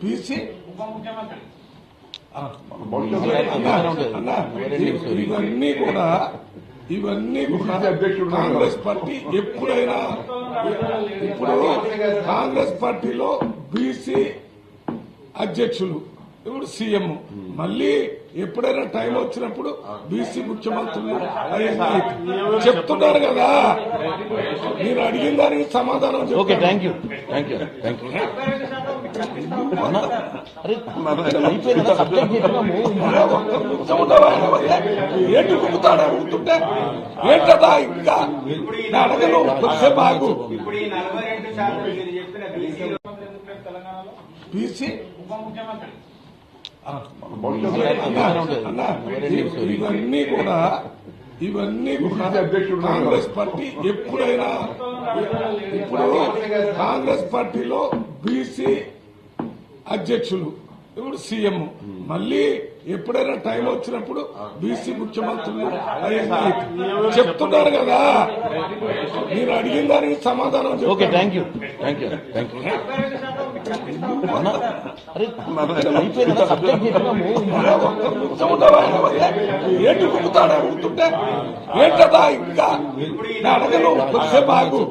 BC ఇవన్నీ కూడా Congress party ఎప్పుడైనా ఇప్పుడు కాంగ్రెస్ పార్టీలో బీసీ అధ్యక్షులు ఇప్పుడు సీఎం మళ్ళీ ఎప్పుడైనా టైం వచ్చినప్పుడు బీసీ ముఖ్యమంత్రులు చెప్తున్నారు కదా. మీరు అడిగిన దానికి సమాధానం ఏంటి గుర్తాడు అడుగుతుంటే ఏంటదా ఇంకా అడగను వచ్చే బాగు బీసీ ఇవన్నీ కూడా కాంగ్రెస్ పార్టీ ఎప్పుడైనా ఇప్పుడు కాంగ్రెస్ పార్టీలో బీసీ అధ్యక్షులు ఇప్పుడు సీఎం మళ్ళీ ఎప్పుడైనా టైం వచ్చినప్పుడు బీసీ ముఖ్యమంత్రులు చెప్తున్నారు కదా. మీరు అడిగిన దానికి సమాధానం ఏంటి గుర్తాడు అడుగుతుంటే ఏంటదా ఇంకా అడగను వచ్చే బాగు